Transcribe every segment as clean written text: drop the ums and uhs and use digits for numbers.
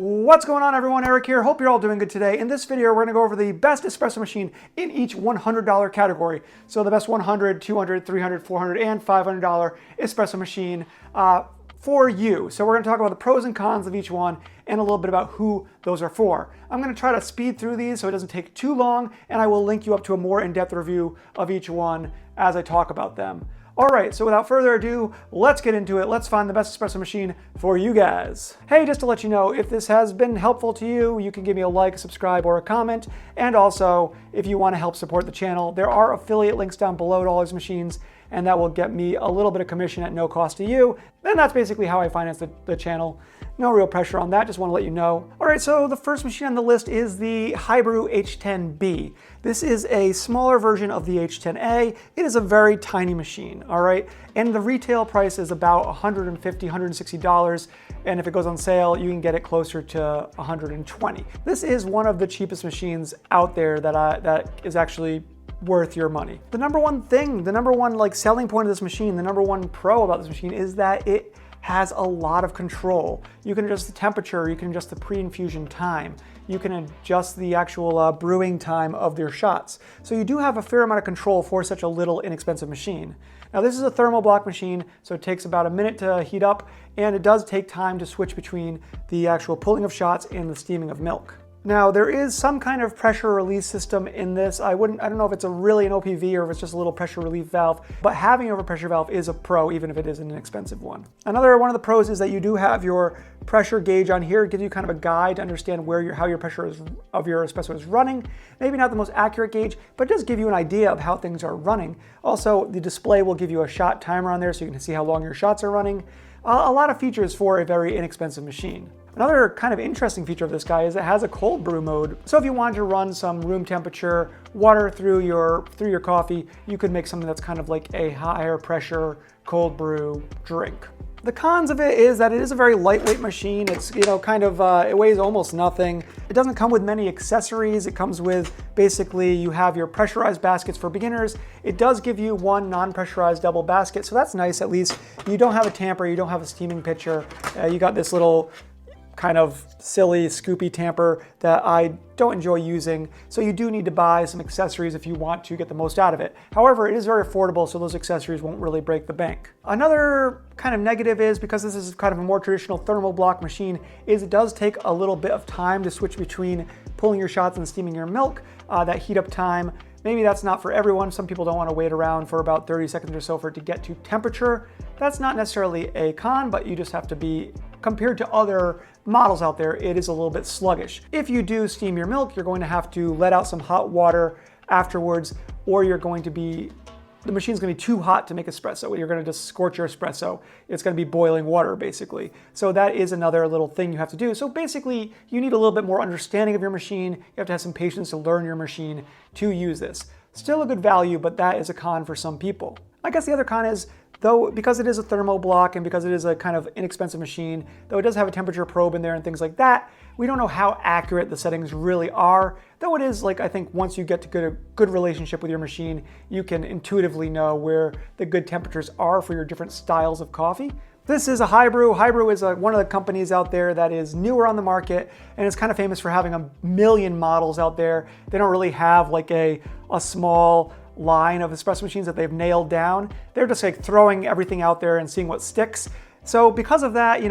What's going on, everyone? Eric here. Hope you're all doing good today. In this video, we're going to go over the best espresso machine in each $100 category. So the best $100, $200, $300, $400, and $500 espresso machine for you. So we're going to talk about the pros and cons of each one and a little bit about who those are for. I'm going to try to speed through these so it doesn't take too long, and I will link you up to a more in-depth review of each one as I talk about them. All right, so without further ado, let's get into it. Let's find the best espresso machine for you guys. Hey, just to let you know, if this has been helpful to you, you can give me a like, subscribe, or a comment. And also, if you want to help support the channel, there are affiliate links down below to all these machines, and that will get me a little bit of commission at no cost to you. And that's basically how I finance the channel. No real pressure on that, just want to let you know. All right, so the first machine on the list is the Hybrew H10B. This is a smaller version of the H10A. It is a very tiny machine, all right? And the retail price is about $150, $160. And if it goes on sale, you can get it closer to $120. This is one of the cheapest machines out there that is actually worth your money. The number one thing, the number one selling point of this machine, the number one pro about this machine is that it has a lot of control. You can adjust the temperature, you can adjust the pre-infusion time, you can adjust the actual brewing time of your shots. So you do have a fair amount of control for such a little inexpensive machine. Now this is a thermal block machine, so it takes about a minute to heat up, and it does take time to switch between the actual pulling of shots and the steaming of milk. Now there is some kind of pressure release system in this. I don't know if it's really an OPV or if it's just a little pressure relief valve, but having an overpressure valve is a pro, even if it is an inexpensive one. Another one of the pros is that you do have your pressure gauge on here. It gives you kind of a guide to understand how your pressure of your espresso is running. Maybe not the most accurate gauge, but it does give you an idea of how things are running. Also, the display will give you a shot timer on there so you can see how long your shots are running. A lot of features for a very inexpensive machine. Another kind of interesting feature of this guy is it has a cold brew mode. So if you wanted to run some room temperature water through your coffee, you could make something that's kind of like a higher pressure cold brew drink. The cons of it is that it is a very lightweight machine. It's, it weighs almost nothing. It doesn't come with many accessories. It comes with, basically, you have your pressurized baskets for beginners. It does give you one non-pressurized double basket, so that's nice. At least you don't have a tamper, you don't have a steaming pitcher. You got this little kind of silly scoopy tamper that I don't enjoy using, so you do need to buy some accessories if you want to get the most out of it. However, it is very affordable, so those accessories won't really break the bank. Another kind of negative is, because this is kind of a more traditional thermal block machine, is it does take a little bit of time to switch between pulling your shots and steaming your milk. That heat up time, maybe that's not for everyone. Some people don't want to wait around for about 30 seconds or so for it to get to temperature. That's not necessarily a con, but you just have to be, compared to other models out there, it is a little bit sluggish. If you do steam your milk, you're going to have to let out some hot water afterwards, or the machine's going to be too hot to make espresso. You're going to just scorch your espresso. It's going to be boiling water, basically. So that is another little thing you have to do. So basically, you need a little bit more understanding of your machine. You have to have some patience to learn your machine to use this. Still a good value, but that is a con for some people. I guess the other con is, though, because it is a thermo block and because it is a kind of inexpensive machine, though it does have a temperature probe in there and things like that, we don't know how accurate the settings really are. Though it is, I think once you get to a good relationship with your machine, you can intuitively know where the good temperatures are for your different styles of coffee. This is a Hybrew. Hybrew is one of the companies out there that is newer on the market, and it's kind of famous for having a million models out there. They don't really have a small line of espresso machines that they've nailed down. They're just throwing everything out there and seeing what sticks. So because of that,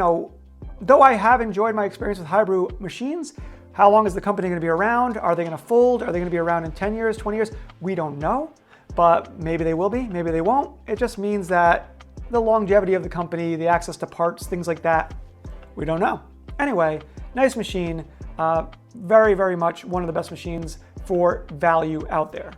though I have enjoyed my experience with Hybrew machines, how long is the company going to be around? Are they going to fold? Are they going to be around in 10 years, 20 years? We don't know, but maybe they will be, maybe they won't. It just means that the longevity of the company, the access to parts, things like that, we don't know. Anyway, nice machine. Very, very much one of the best machines for value out there.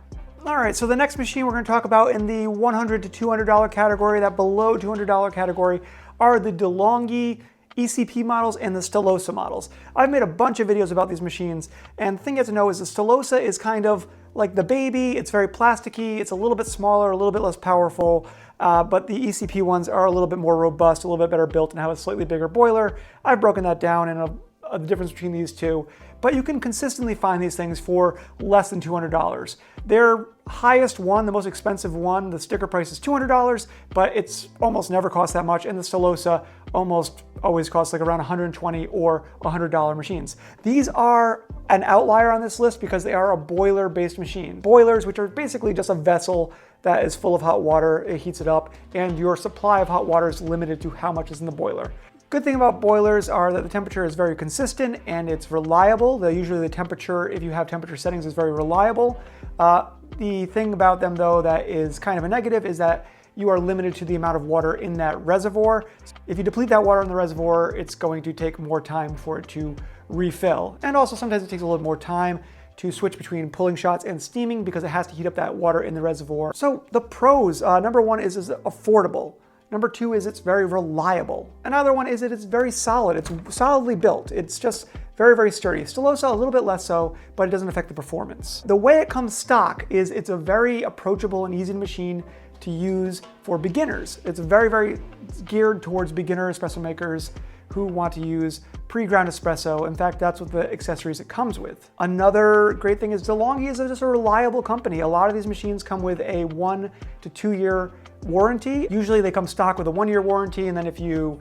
All right, so the next machine we're going to talk about in the $100 to $200 category, that below $200 category, are the DeLonghi ECP models and the Stelosa models. I've made a bunch of videos about these machines, and the thing you have to know is the Stelosa is kind of like the baby. It's very plasticky, it's a little bit smaller, a little bit less powerful, but the ECP ones are a little bit more robust, a little bit better built, and have a slightly bigger boiler. I've broken that down in the difference between these two, but you can consistently find these things for less than $200. Their highest one, the most expensive one, the sticker price is $200, but it's almost never cost that much, and the Stylosa almost always costs like around $120 or $100 machines. These are an outlier on this list because they are a boiler-based machine. Boilers, which are basically just a vessel that is full of hot water, it heats it up, and your supply of hot water is limited to how much is in the boiler. Good thing about boilers are that the temperature is very consistent and it's reliable. Usually the temperature, if you have temperature settings, is very reliable. The thing about them though that is kind of a negative is that you are limited to the amount of water in that reservoir. If you deplete that water in the reservoir, it's going to take more time for it to refill. And also sometimes it takes a little more time to switch between pulling shots and steaming because it has to heat up that water in the reservoir. So the pros, number one is affordable. Number two is it's very reliable. Another one is that it's very solid. It's solidly built. It's just very, very sturdy. Stylosa a little bit less so, but it doesn't affect the performance. The way it comes stock is it's a very approachable and easy machine to use for beginners. It's very, very geared towards beginner espresso makers who want to use pre-ground espresso. In fact, that's what the accessories it comes with. Another great thing is DeLonghi is just a reliable company. A lot of these machines come with a 1 to 2 year warranty. Usually they come stock with a 1 year warranty, and then if you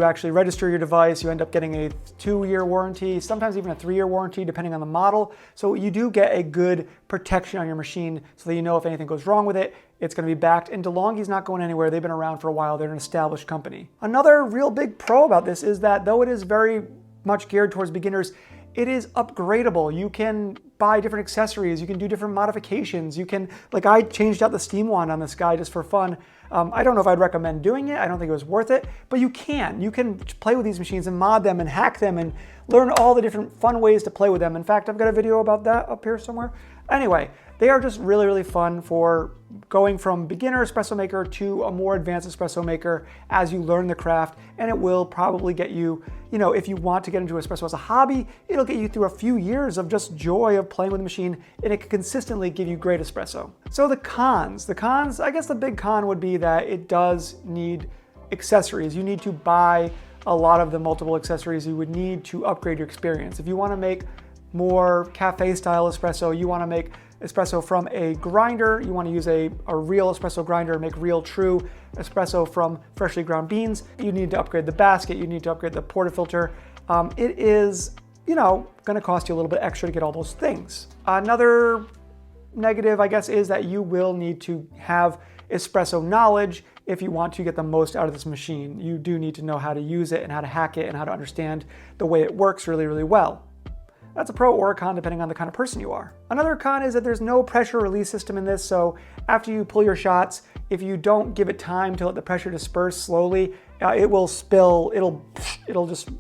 actually register your device, you end up getting a 2 year warranty, sometimes even a 3 year warranty depending on the model. So you do get a good protection on your machine so that you know if anything goes wrong with it, it's going to be backed. And DeLonghi's not going anywhere. They've been around for a while. They're an established company. Another real big pro about this is that though it is very much geared towards beginners, it is upgradable. You can buy different accessories. You can do different modifications. You can, like I changed out the steam wand on this guy just for fun. I don't know if I'd recommend doing it. I don't think it was worth it, but you can play with these machines and mod them and hack them and learn all the different fun ways to play with them. In fact, I've got a video about that up here somewhere. Anyway, they are just really, really fun for going from beginner espresso maker to a more advanced espresso maker as you learn the craft, and it will probably get you, if you want to get into espresso as a hobby, it'll get you through a few years of just joy of playing with the machine, and it can consistently give you great espresso. So the cons, I guess the big con would be that it does need accessories. You need to buy a lot of the multiple accessories you would need to upgrade your experience. If you want to make more cafe style espresso, you want to make espresso from a grinder, you want to use a real espresso grinder, make real true espresso from freshly ground beans, you need to upgrade the basket, you need to upgrade the portafilter. It is, going to cost you a little bit extra to get all those things. Another negative, I guess, is that you will need to have espresso knowledge if you want to get the most out of this machine. You do need to know how to use it and how to hack it and how to understand the way it works really, really well. That's a pro or a con depending on the kind of person you are. Another con is that there's no pressure release system in this, so after you pull your shots, if you don't give it time to let the pressure disperse slowly, it will spill,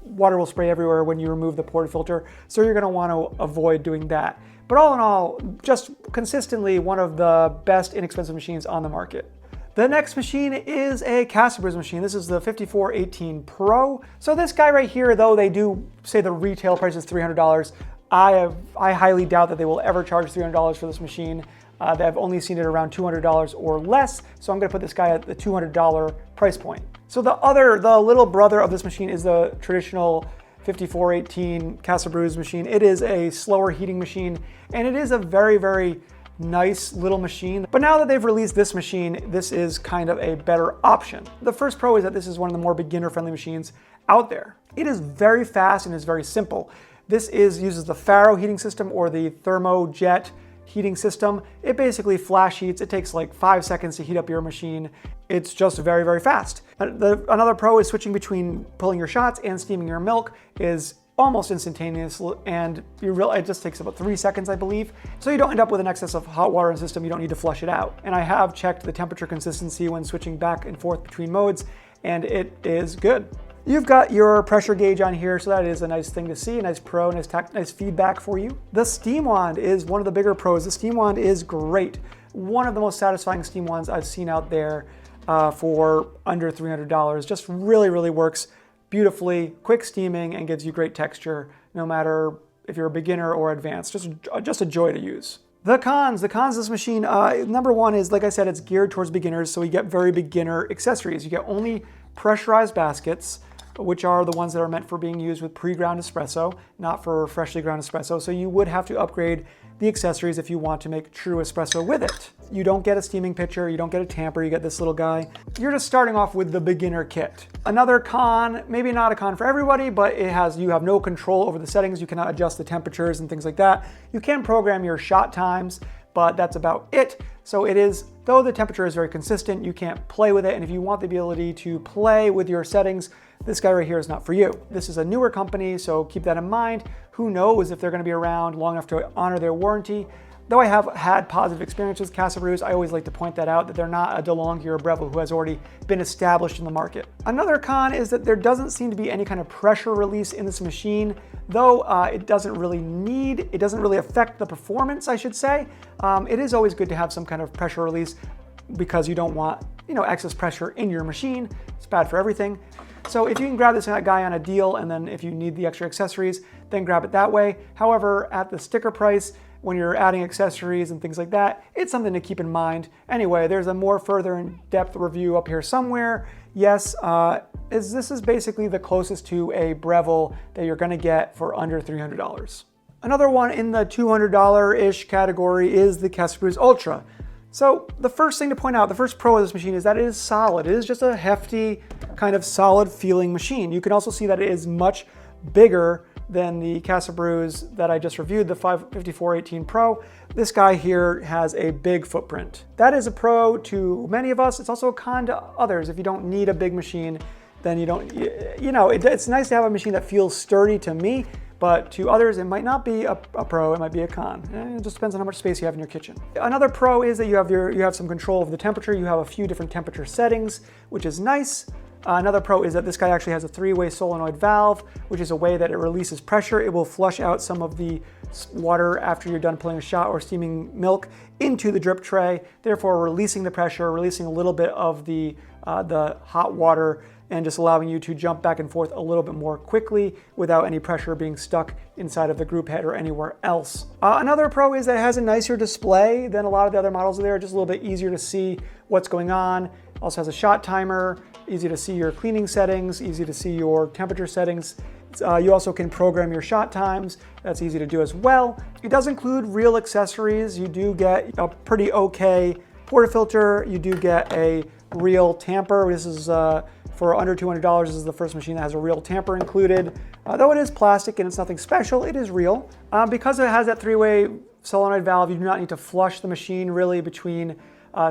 water will spray everywhere when you remove the portafilter, so you're gonna wanna avoid doing that. But all in all, just consistently one of the best inexpensive machines on the market. The next machine is a Casabrews machine. This is the 5418 Pro. So this guy right here, though they do say the retail price is $300, I highly doubt that they will ever charge $300 for this machine. I've only seen it around $200 or less, so I'm gonna put this guy at the $200 price point. So the little brother of this machine is the traditional 5418 Casabrews machine. It is a slower heating machine, and it is a very, very nice little machine. But now that they've released this machine, this is kind of a better option. The first pro is that this is one of the more beginner-friendly machines out there. It is very fast and is very simple. This uses the Faro heating system or the thermojet heating system. It basically flash heats. It takes like 5 seconds to heat up your machine. It's just very, very fast. Another pro is switching between pulling your shots and steaming your milk is almost instantaneous, and it just takes about 3 seconds, I believe. So you don't end up with an excess of hot water in the system. You don't need to flush it out. And I have checked the temperature consistency when switching back and forth between modes, and it is good. You've got your pressure gauge on here, so that is a nice thing to see, a nice pro, nice feedback for you. The steam wand is one of the bigger pros. The steam wand is great. One of the most satisfying steam wands I've seen out there for under $300. Just really, really works beautifully, quick steaming, and gives you great texture, no matter if you're a beginner or advanced. Just a joy to use. The cons of this machine, number one is, like I said, it's geared towards beginners, so you get very beginner accessories. You get only pressurized baskets, which are the ones that are meant for being used with pre-ground espresso, not for freshly ground espresso. So you would have to upgrade the accessories if you want to make true espresso with it. You don't get a steaming pitcher, you don't get a tamper, you get this little guy. You're just starting off with the beginner kit. Another con, maybe not a con for everybody, but you have no control over the settings. You cannot adjust the temperatures and things like that. You can program your shot times, but that's about it. So it is, though the temperature is very consistent, you can't play with it. And if you want the ability to play with your settings, this guy right here is not for you. This is a newer company, so keep that in mind. Who knows if they're gonna be around long enough to honor their warranty. Though I have had positive experiences with Casa Brews, I always like to point that out, that they're not a DeLonghi or a Breville who has already been established in the market. Another con is that there doesn't seem to be any kind of pressure release in this machine, though it doesn't really affect the performance, I should say. It is always good to have some kind of pressure release because you don't want, excess pressure in your machine. It's bad for everything. So if you can grab this guy on a deal, and then if you need the extra accessories, then grab it that way. However, at the sticker price, when you're adding accessories and things like that, it's something to keep in mind. Anyway, there's a more further in-depth review up here somewhere. Yes, this is basically the closest to a Breville that you're gonna get for under $300. Another one in the $200-ish category is the Casa Brews Ultra. So the first thing to point out, the first pro of this machine is that it is solid. It is just a hefty, kind of solid feeling machine. You can also see that it is much bigger than the Casa Brews that I just reviewed, the 5418 Pro. This guy here has a big footprint. That is a pro to many of us. It's also a con to others. If you don't need a big machine, then you don't, it's nice to have a machine that feels sturdy to me, but to others, it might not be a pro, it might be a con. It just depends on how much space you have in your kitchen. Another pro is that you have some control of the temperature. You have a few different temperature settings, which is nice. Another pro is that this guy actually has a 3-way solenoid valve, which is a way that it releases pressure. It will flush out some of the water after you're done pulling a shot or steaming milk into the drip tray, therefore releasing the pressure, releasing a little bit of the hot water, and just allowing you to jump back and forth a little bit more quickly without any pressure being stuck inside of the group head or anywhere else. Another pro is that it has a nicer display than a lot of the other models there, just a little bit easier to see what's going on. Also has a shot timer, easy to see your cleaning settings, easy to see your temperature settings. You also can program your shot times. That's easy to do as well. It does include real accessories. You do get a pretty okay portafilter. You do get a real tamper. This is for under $200. This is the first machine that has a real tamper included. Though it is plastic and it's nothing special, it is real. Because it has that 3-way solenoid valve, you do not need to flush the machine really between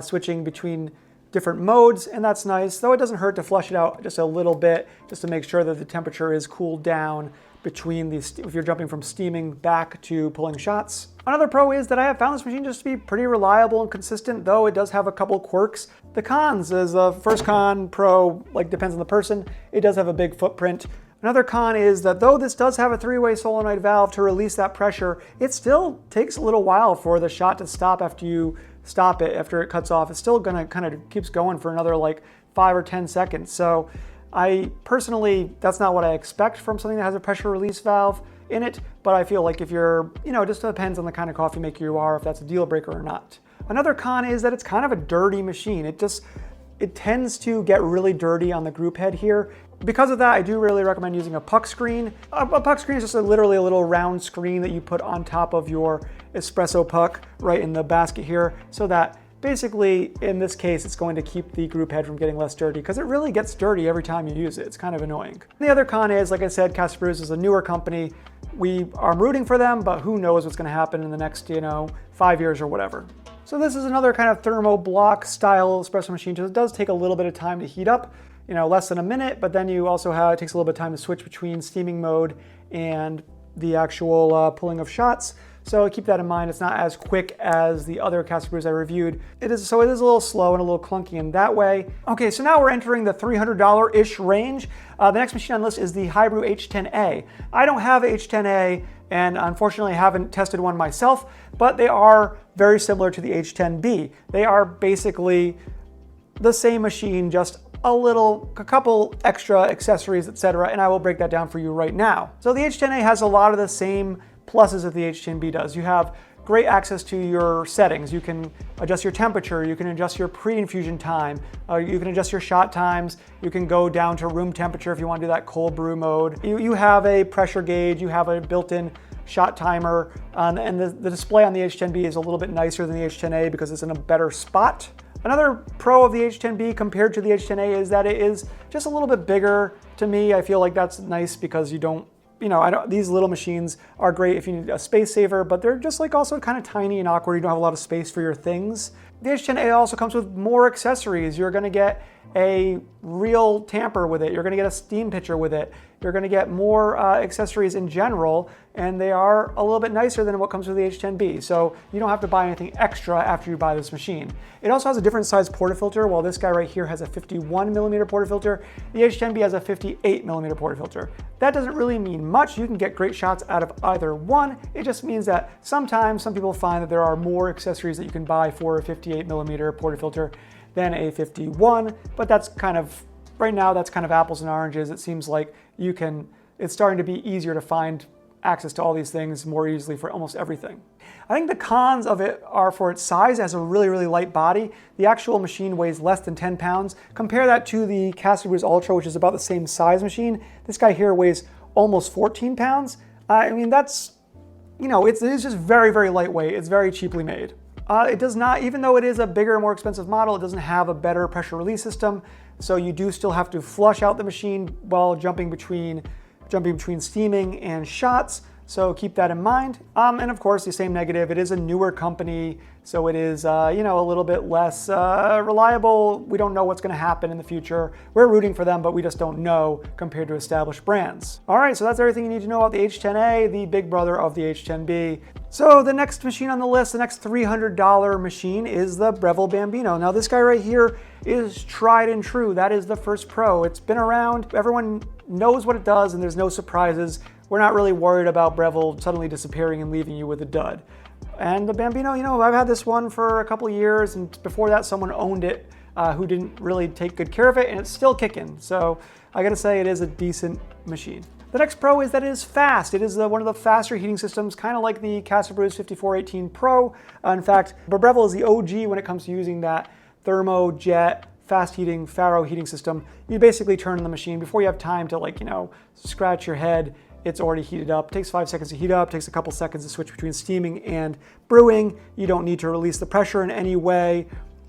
switching between different modes, and that's nice, though it doesn't hurt to flush it out just a little bit, just to make sure that the temperature is cooled down between if you're jumping from steaming back to pulling shots. Another pro is that I have found this machine just to be pretty reliable and consistent, though it does have a couple quirks. The cons is the first con, pro, depends on the person. It does have a big footprint. Another con is that though this does have a 3-way solenoid valve to release that pressure, it still takes a little while for the shot to stop after you stop it, after it cuts off. It's still gonna kind of keeps going for another 5 or 10 seconds. So I personally, that's not what I expect from something that has a pressure release valve in it, but I feel like if you're, it just depends on the kind of coffee maker you are, if that's a deal breaker or not. Another con is that it's kind of a dirty machine. It tends to get really dirty on the group head here. Because of that, I do really recommend using a puck screen. A puck screen is just literally a little round screen that you put on top of your espresso puck right in the basket here, so that basically, in this case, it's going to keep the group head from getting less dirty, because it really gets dirty every time you use it. It's kind of annoying. And the other con is, like I said, Casa Brews is a newer company. I'm rooting for them, but who knows what's going to happen in the next, 5 years or whatever. So this is another kind of thermo block style espresso machine. So it does take a little bit of time to heat up, less than a minute, but then it takes a little bit of time to switch between steaming mode and the actual pulling of shots. So keep that in mind. It's not as quick as the other Casa Brews I reviewed. It is a little slow and a little clunky in that way. Okay, so now we're entering the $300-ish range. The next machine on the list is the Hybrew H10A. I don't have H10A, and unfortunately haven't tested one myself, but they are very similar to the H10B. They are basically the same machine, just a couple extra accessories, etc., and I will break that down for you right now. So the H10A has a lot of the same pluses that the H10B does. You have great access to your settings. You can adjust your temperature, you can adjust your pre-infusion time, you can adjust your shot times, you can go down to room temperature if you want to do that cold brew mode. You have a pressure gauge, you have a built-in shot timer, and the display on the H10B is a little bit nicer than the H10A because it's in a better spot. Another pro of the H10B compared to the H10A is that it is just a little bit bigger. To me, I feel like that's nice because you don't, these little machines are great if you need a space saver, but they're just like also kind of tiny and awkward. You don't have a lot of space for your things. The H10A also comes with more accessories. You're going to get a real tamper with it. You're going to get a steam pitcher with it. You're going to get more accessories in general, and they are a little bit nicer than what comes with the H10B. So you don't have to buy anything extra after you buy this machine. It also has a different size portafilter. While this guy right here has a 51 millimeter portafilter, the H10B has a 58 millimeter portafilter. That doesn't really mean much. You can get great shots out of either one. It just means that sometimes some people find that there are more accessories that you can buy for a 58 millimeter portafilter than a 51, but that's kind of, right now, that's kind of apples and oranges. It seems like it's starting to be easier to find access to all these things more easily for almost everything. I think the cons of it are for its size. It has a really, really light body. The actual machine weighs less than 10 pounds. Compare that to the Casabrews Ultra, which is about the same size machine. This guy here weighs almost 14 pounds. I mean, that's, it is just very, very lightweight. It's very cheaply made. It does not, even though it is a bigger, more expensive model, it doesn't have a better pressure release system. So you do still have to flush out the machine while jumping between steaming and shots. So keep that in mind. And of course, the same negative, it is a newer company, so it is a little bit less reliable. We don't know what's going to happen in the future. We're rooting for them, but we just don't know compared to established brands. All right, so that's everything you need to know about the H10A, the big brother of the H10B. So the next machine on the list, the next $300 machine, is the Breville Bambino. Now this guy right here is tried and true. That is the First Pro. It's been around. Everyone knows what it does, and there's no surprises. We're not really worried about Breville suddenly disappearing and leaving you with a dud. And the Bambino, I've had this one for a couple of years, and before that someone owned it who didn't really take good care of it, and it's still kicking. So I gotta say it is a decent machine. The next pro is that it is fast. It is one of the faster heating systems, kind of like the Casabrews 5418 Pro. In fact, Breville is the OG when it comes to using that thermojet fast heating Faro heating system. You basically turn on the machine before you have time to scratch your head. It's already heated up. It takes 5 seconds to heat up, takes a couple seconds to switch between steaming and brewing. You don't need to release the pressure in any way.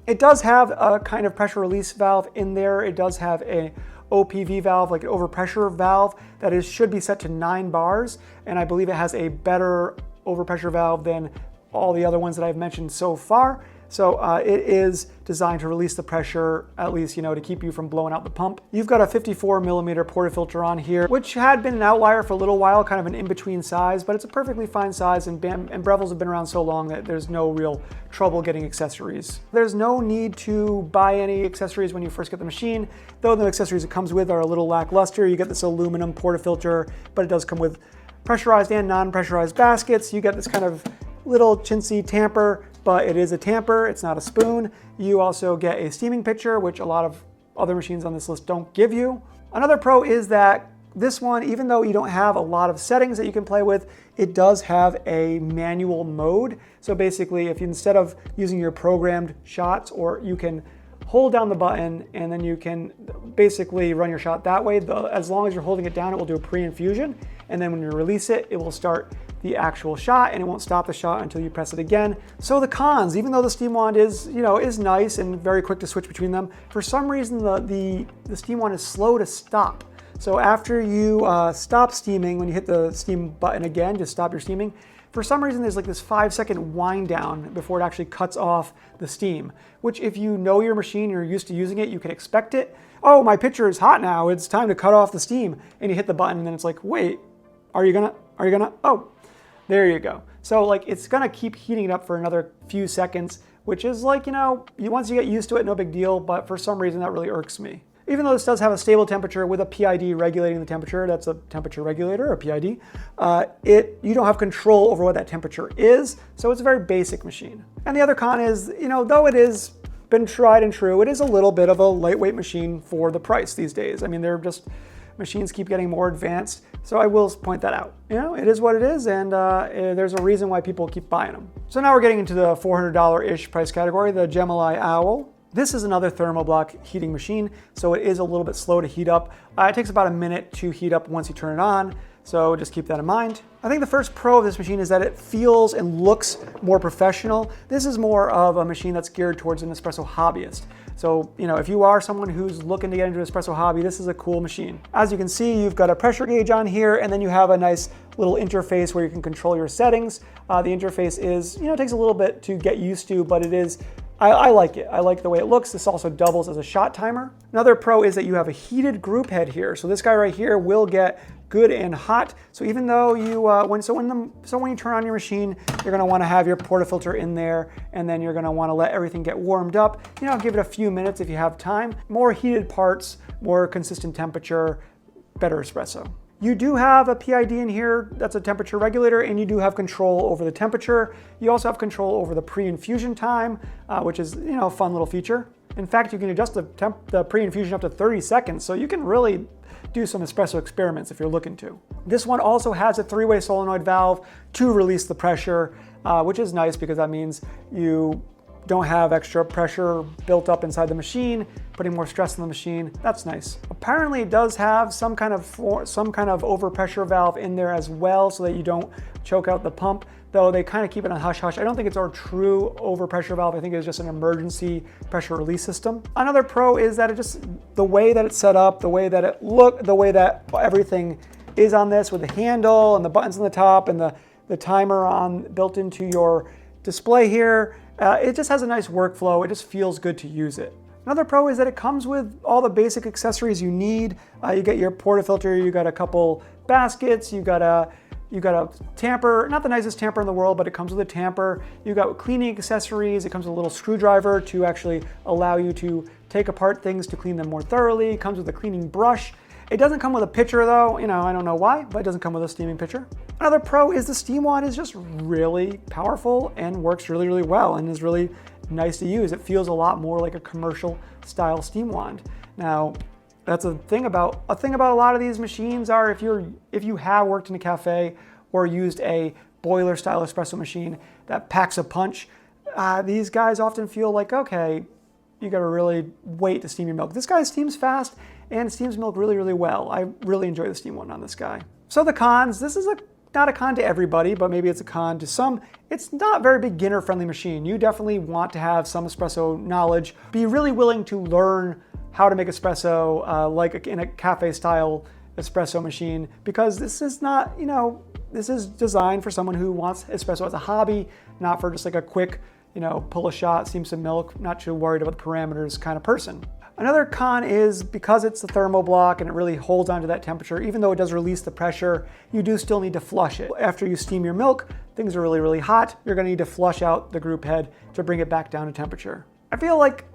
It does have a kind of pressure release valve in there. It does have a OPV valve, like an overpressure valve, that should be set to 9 bars. And I believe it has a better overpressure valve than all the other ones that I've mentioned so far. So it is designed to release the pressure, at least, to keep you from blowing out the pump. You've got a 54 millimeter portafilter on here, which had been an outlier for a little while, kind of an in-between size, but it's a perfectly fine size, and Breville's have been around so long that there's no real trouble getting accessories. There's no need to buy any accessories when you first get the machine, though the accessories it comes with are a little lackluster. You get this aluminum portafilter, but it does come with pressurized and non-pressurized baskets. You get this kind of little chintzy tamper, but it is a tamper, it's not a spoon. You also get a steaming pitcher, which a lot of other machines on this list don't give you. Another pro is that this one, even though you don't have a lot of settings that you can play with, it does have a manual mode. So basically, if you, instead of using your programmed shots, or you can hold down the button and then you can basically run your shot that way. As long as you're holding it down, it will do a pre-infusion. And then when you release it, it will start the actual shot, and it won't stop the shot until you press it again. So the cons, even though the steam wand is nice and very quick to switch between them, for some reason the steam wand is slow to stop. So after you stop steaming, when you hit the steam button again to stop your steaming, for some reason there's like this 5-second wind down before it actually cuts off the steam, which if you know your machine, you're used to using it, you can expect it. Oh, my pitcher is hot now, it's time to cut off the steam. And you hit the button and then it's like, wait, are you gonna, oh. There you go. So it's gonna keep heating it up for another few seconds, which is once you get used to it, no big deal, but for some reason that really irks me. Even though this does have a stable temperature with a PID regulating the temperature, that's a temperature regulator, a PID, you don't have control over what that temperature is, so it's a very basic machine. And the other con is, though it is been tried and true, it is a little bit of a lightweight machine for the price these days. I mean, they're just machines keep getting more advanced. So I will point that out. You know, it is what it is, and there's a reason why people keep buying them. So now we're getting into the $400-ish price category, the Gemini Owl. This is another thermoblock heating machine, so it is a little bit slow to heat up. It takes about a minute to heat up once you turn it on, so just keep that in mind. I think the first pro of this machine is that it feels and looks more professional. This is more of a machine that's geared towards an espresso hobbyist. So, you know, if you are someone who's looking to get into an espresso hobby, this is a cool machine. As you can see, you've got a pressure gauge on here, and then you have a nice little interface where you can control your settings. The interface is, you know, it takes a little bit to get used to, but it is, I like it. I like the way it looks. This also doubles as a shot timer. Another pro is that you have a heated group head here. So this guy right here will get good and hot. So even though you, when you turn on your machine, you're gonna wanna have your portafilter in there, and then you're gonna wanna let everything get warmed up. You know, give it a few minutes if you have time. More heated parts, more consistent temperature, better espresso. You do have a PID in here, that's a temperature regulator, and you do have control over the temperature. You also have control over the pre-infusion time, which is, you know, a fun little feature. In fact, you can adjust the pre-infusion up to 30 seconds, so you can really do some espresso experiments if you're looking to. This one also has a 3-way solenoid valve to release the pressure, which is nice because that means you don't have extra pressure built up inside the machine, putting more stress on the machine. That's nice. Apparently it does have some kind of overpressure valve in there as well so that you don't choke out the pump, though they kind of keep it on hush-hush. I don't think it's our true overpressure valve. I think it's just an emergency pressure release system. Another pro is that the way that it's set up, the way that it looks, the way that everything is on this with the handle and the buttons on the top and the timer built into your display here. It just has a nice workflow. It just feels good to use it. Another pro is that it comes with all the basic accessories you need. You get your portafilter, you got a couple baskets, you got a tamper, not the nicest tamper in the world, but it comes with a tamper. You got cleaning accessories. It comes with a little screwdriver to actually allow you to take apart things to clean them more thoroughly. It comes with a cleaning brush. It doesn't come with a pitcher though, you know, I don't know why, but it doesn't come with a steaming pitcher. Another pro is the steam wand is just really powerful and works really, really well and is really nice to use. It feels a lot more like a commercial style steam wand. Now, that's a thing about a lot of these machines are if you have worked in a cafe or used a boiler style espresso machine that packs a punch, these guys often feel like, okay, you gotta really wait to steam your milk. This guy steams fast and steams milk really, really well. I really enjoy the steam one on this guy. So the cons, this is not a con to everybody, but maybe it's a con to some. It's not a very beginner-friendly machine. You definitely want to have some espresso knowledge. Be really willing to learn how to make espresso like in a cafe-style espresso machine, because this is not, you know, this is designed for someone who wants espresso as a hobby, not for just like a quick, you know, pull a shot, steam some milk, not too worried about the parameters kind of person. Another con is because it's a thermoblock and it really holds onto that temperature, even though it does release the pressure, you do still need to flush it. After you steam your milk, things are really, really hot. You're gonna need to flush out the group head to bring it back down to temperature. I feel like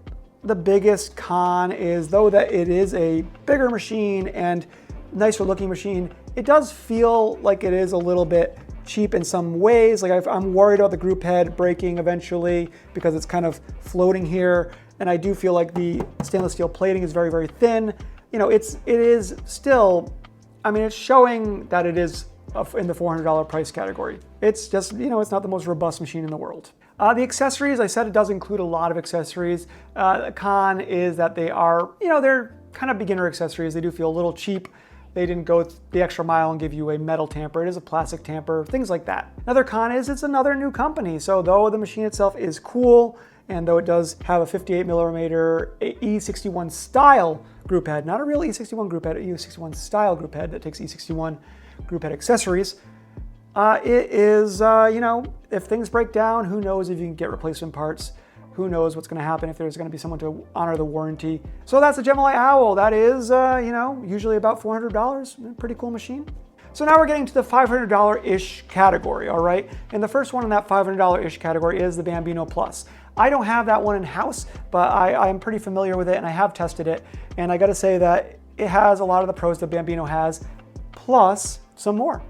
the biggest con is, though that it is a bigger machine and nicer looking machine, it does feel like it is a little bit cheap in some ways. Like I'm worried about the group head breaking eventually because it's kind of floating here. And I do feel like the stainless steel plating is very, very thin. You know, it is still, I mean, it's showing that it is in the $400 price category. It's just, you know, it's not the most robust machine in the world. The accessories, I said it does include a lot of accessories. The con is that they are, you know, they're kind of beginner accessories. They do feel a little cheap. They didn't go the extra mile and give you a metal tamper. It is a plastic tamper, things like that. Another con is it's another new company. So though the machine itself is cool, and though it does have a 58 millimeter E61 style group head, not a real E61 group head, a E61 style group head that takes E61 group head accessories, it is, you know, if things break down, who knows if you can get replacement parts. Who knows what's going to happen if there's going to be someone to honor the warranty. So that's the Gemini Owl. That is, you know, usually about $400. Pretty cool machine. So now we're getting to the $500-ish category, all right? And the first one in that $500-ish category is the Bambino Plus. I don't have that one in-house, but I'm pretty familiar with it and I have tested it. And I gotta say that it has a lot of the pros that Bambino has, plus some more.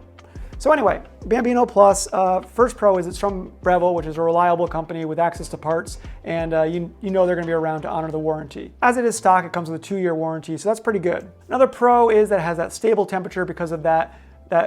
So anyway, Bambino Plus, first pro is it's from Breville, which is a reliable company with access to parts, and you know they're going to be around to honor the warranty. As it is stock, it comes with a 2-year warranty, so that's pretty good. Another pro is that it has that stable temperature because of that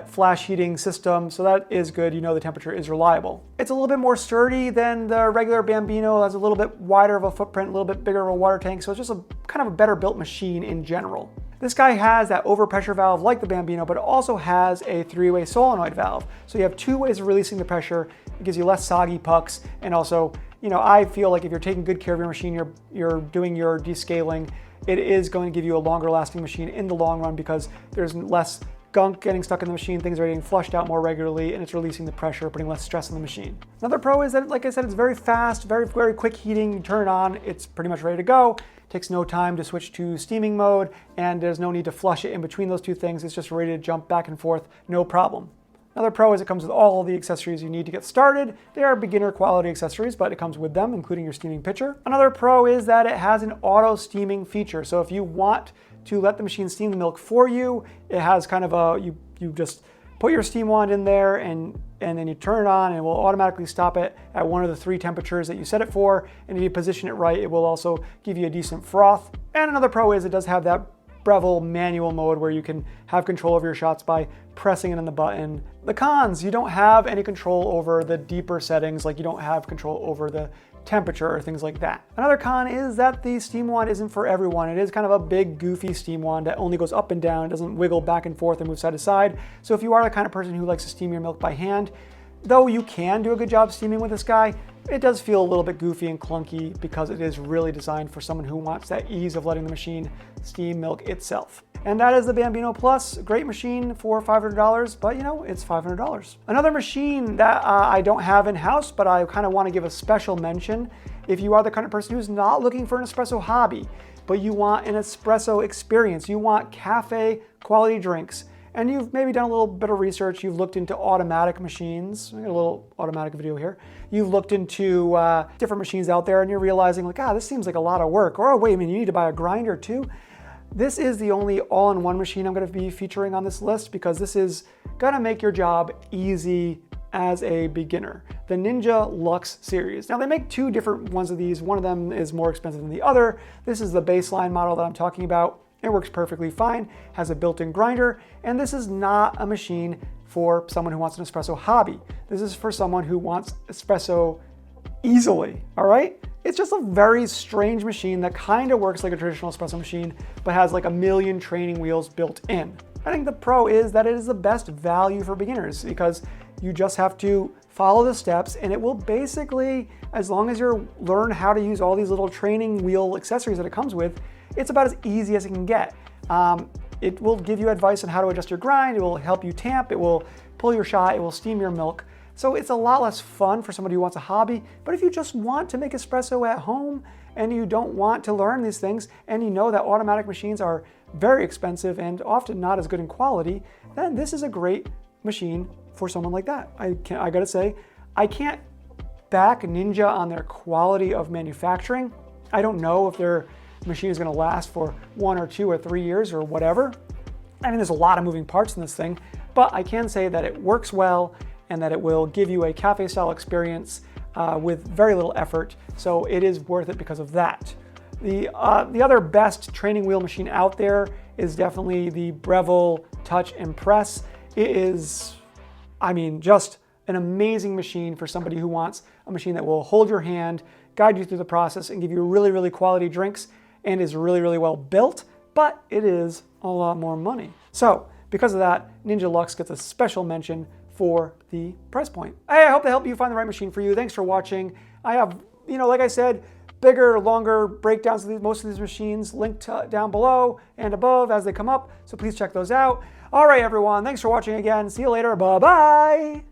flash heating system, so that is good. You know the temperature is reliable. It's a little bit more sturdy than the regular Bambino. It has a little bit wider of a footprint, a little bit bigger of a water tank, so it's just a kind of a better built machine in general. This guy has that overpressure valve like the Bambino, but it also has a 3-way solenoid valve. So you have 2 ways of releasing the pressure. It gives you less soggy pucks, and also, you know, I feel like if you're taking good care of your machine, you're doing your descaling, it is going to give you a longer lasting machine in the long run because there's less gunk getting stuck in the machine, things are getting flushed out more regularly, and it's releasing the pressure, putting less stress on the machine. Another pro is that, like I said, it's very fast, very quick heating. You turn it on, it's pretty much ready to go. It takes no time to switch to steaming mode, and there's no need to flush it in between those two things. It's just ready to jump back and forth, no problem. Another pro is it comes with all the accessories you need to get started. They are beginner quality accessories, but it comes with them, including your steaming pitcher. Another pro is that it has an auto steaming feature. So if you want to let the machine steam the milk for you, it has kind of a, you just put your steam wand in there and then you turn it on and it will automatically stop it at one of the 3 temperatures that you set it for. And if you position it right, it will also give you a decent froth. And another pro is it does have that Breville manual mode where you can have control over your shots by pressing it on the button. The cons, you don't have any control over the deeper settings, like you don't have control over the temperature or things like that. Another con is that the steam wand isn't for everyone. It is kind of a big goofy steam wand that only goes up and down. It doesn't wiggle back and forth and move side to side. So if you are the kind of person who likes to steam your milk by hand, though you can do a good job steaming with this guy, it does feel a little bit goofy and clunky because it is really designed for someone who wants that ease of letting the machine steam milk itself. And that is the Bambino Plus. Great machine for $500, but you know, it's $500. Another machine that I don't have in-house, but I kind of want to give a special mention. If you are the kind of person who's not looking for an espresso hobby, but you want an espresso experience, you want cafe quality drinks, and you've maybe done a little bit of research, you've looked into automatic machines. I got a little automatic video here. You've looked into different machines out there and you're realizing like, this seems like a lot of work. Or, oh, wait a minute, you need to buy a grinder too? This is the only all-in-one machine I'm going to be featuring on this list because this is going to make your job easy as a beginner. The Ninja Luxe series. Now they make 2 different ones of these. One of them is more expensive than the other. This is the baseline model that I'm talking about. It works perfectly fine, has a built-in grinder, and this is not a machine for someone who wants an espresso hobby. This is for someone who wants espresso easily, all right? It's just a very strange machine that kind of works like a traditional espresso machine, but has like a million training wheels built in. I think the pro is that it is the best value for beginners because you just have to follow the steps and it will basically, as long as you learn how to use all these little training wheel accessories that it comes with, it's about as easy as it can get. It will give you advice on how to adjust your grind, it will help you tamp, it will pull your shot, it will steam your milk. So it's a lot less fun for somebody who wants a hobby, but if you just want to make espresso at home and you don't want to learn these things and you know that automatic machines are very expensive and often not as good in quality, then this is a great machine for someone like that. I gotta say, I can't back Ninja on their quality of manufacturing. I don't know if their machine is gonna last for 1 or 2 or 3 years or whatever. I mean, there's a lot of moving parts in this thing, but I can say that it works well and that it will give you a cafe style experience with very little effort. So it is worth it because of that. The other best training wheel machine out there is definitely the Breville Touch and Press. It is, I mean, just an amazing machine for somebody who wants a machine that will hold your hand, guide you through the process, and give you really, really quality drinks, and is really, really well built, but it is a lot more money. So because of that, Ninja Luxe gets a special mention for the price point. Hey, I hope that helped you find the right machine for you. Thanks for watching. I have, like I said, bigger, longer breakdowns of most of these machines linked down below and above as they come up, so please check those out. All right, everyone, thanks for watching again. See you later. Bye-bye.